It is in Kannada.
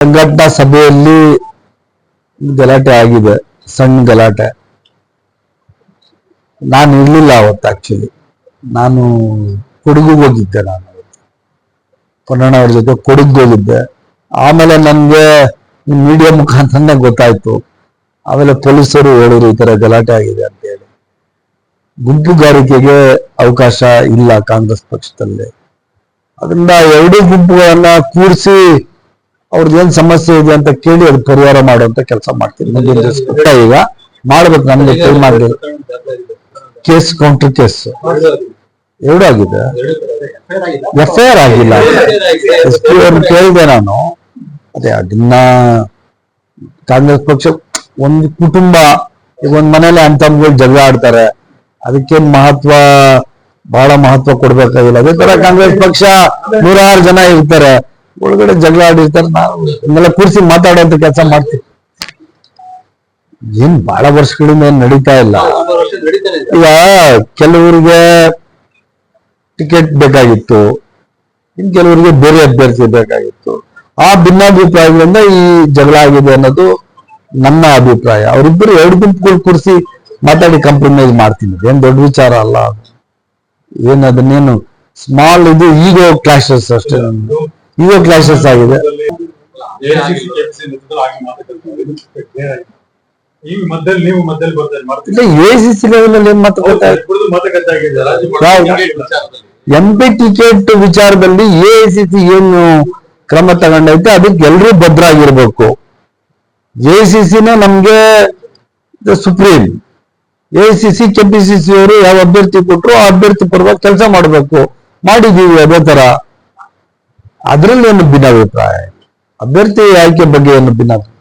ಸಂಘಟನಾ ಸಭೆಯಲ್ಲಿ ಗಲಾಟೆ ಆಗಿದೆ, ಸಣ್ಣ ಗಲಾಟೆ. ನಾನು ಇರ್ಲಿಲ್ಲ ಅವತ್ತು. ಆಕ್ಚುಲಿ ನಾನು ಕೊಡಗು ಹೋಗಿದ್ದೆ. ನಾನು ಪೊನ್ನಣ್ಣ ಅವ್ರ ಜೊತೆ ಕೊಡಗು ಹೋಗಿದ್ದೆ. ಆಮೇಲೆ ನನ್ಗೆ ಮೀಡಿಯಾ ಮುಖಾಂತರನೇ ಗೊತ್ತಾಯ್ತು. ಆಮೇಲೆ ಪೊಲೀಸರು ಹೇಳಿದ್ರು ಈ ತರ ಗಲಾಟೆ ಆಗಿದೆ ಅಂತ ಹೇಳಿ. ಗುಂಪುಗಾರಿಕೆಗೆ ಅವಕಾಶ ಇಲ್ಲ ಕಾಂಗ್ರೆಸ್ ಪಕ್ಷದಲ್ಲಿ. ಅದರಿಂದ ಎರಡೂ ಗುಂಪುಗಳನ್ನ ಕೂರಿಸಿ ಅವ್ರದ್ದು ಏನ್ ಸಮಸ್ಯೆ ಇದೆ ಅಂತ ಕೇಳಿ ಅದು ಪರಿಹಾರ ಮಾಡುವಂತ ಕೆಲಸ ಮಾಡ್ತೀನಿ. ಈಗ ಮಾಡ್ಬೇಕು, ನಮ್ಗೆ ಕೈ ಮಾಡಿ. ಕೇಸ್ ಕೌಂಟರ್ ಕೇಸ್ ಎರಡೂ ಆಗಿದೆ. FIR ಆಗಿಲ್ಲ. SP ಅವ್ರನ್ನ ಕೇಳಿದೆ ನಾನು. ಅದೇ ಅದನ್ನ ಕಾಂಗ್ರೆಸ್ ಪಕ್ಷ ಒಂದು ಕುಟುಂಬ, ಈಗ ಒಂದ್ ಮನೇಲಿ ಅಂತಮ್ಗಳು ಜಗಳ ಆಡ್ತಾರೆ, ಅದಕ್ಕೇನ್ ಮಹತ್ವ, ಬಹಳ ಮಹತ್ವ ಕೊಡ್ಬೇಕಾಗಿಲ್ಲ. ಅದೇ ತರ ಕಾಂಗ್ರೆಸ್ ಪಕ್ಷ 106 ಜನ ಇರ್ತಾರೆ, ಒಳಗಡೆ ಜಗಳ ಆಡಿರ್ತಾರೆ. ನಾವು ಇನ್ನೆಲ್ಲ ಕೂರಿಸಿ ಮಾತಾಡುವಂತ ಕೆಲಸ ಮಾಡ್ತೀವಿ. ಏನ್ ಬಹಳ ವರ್ಷಗಳಿಂದ ಏನ್ ನಡೀತಾ ಇಲ್ಲ. ಈಗ ಕೆಲವರಿಗೆ ಟಿಕೆಟ್ ಬೇಕಾಗಿತ್ತು, ಇನ್ ಕೆಲವರಿಗೆ ಬೇರೆ ಅಭ್ಯರ್ಥಿ ಬೇಕಾಗಿತ್ತು. ಆ ಭಿನ್ನಾಭಿಪ್ರಾಯಗಳಿಂದ ಈ ಜಗಳ ಆಗಿದೆ ಅನ್ನೋದು ನನ್ನ ಅಭಿಪ್ರಾಯ. ಅವರಿಬ್ಬರು ಎರಡು ಗುಂಪುಗಳು ಕೂರಿಸಿ ಮಾತಾಡಿ ಕಾಂಪ್ರಮೈಸ್ ಮಾಡ್ತೀನಿ. ಏನ್ ದೊಡ್ಡ ವಿಚಾರ ಅಲ್ಲ. ಏನ್ ಅದನ್ನೇನು ಸ್ಮಾಲ್ ಇದು ಈಗೋ ಕ್ಲಾಶಸ್ ಅಷ್ಟೇ. ಈಗೋ ಕ್ಲಾಶಸ್ ಆಗಿದೆ. ACC ಲೆವೆಲ್ ಏನ್ ಮಾತುಕತೆ? MP ಟಿಕೆಟ್ ವಿಚಾರದಲ್ಲಿ AICC ಏನು ಕ್ರಮ ತಗೊಂಡೈತೆ ಅದಕ್ಕೆ ಎಲ್ರೂ ಭದ್ರಾಗಿರ್ಬೇಕು. AICCನೇ ನಮ್ಗೆ ಸುಪ್ರೀಂ. AICC KPCC ಅವರು ಯಾವ ಅಭ್ಯರ್ಥಿ ಕೊಟ್ಟರು ಆ ಅಭ್ಯರ್ಥಿ ಪರವಾಗಿ ಕೆಲಸ ಮಾಡಬೇಕು. ಮಾಡಿದೀವಿ ಅದೇ ತರ. ಅದ್ರಲ್ಲಿ ಏನು ಭಿನ್ನಾಭಿಪ್ರಾಯ? ಅಭ್ಯರ್ಥಿ ಆಯ್ಕೆ ಬಗ್ಗೆ ಏನು ಭಿನ್ನಾಭಿಪ್ರಾಯ?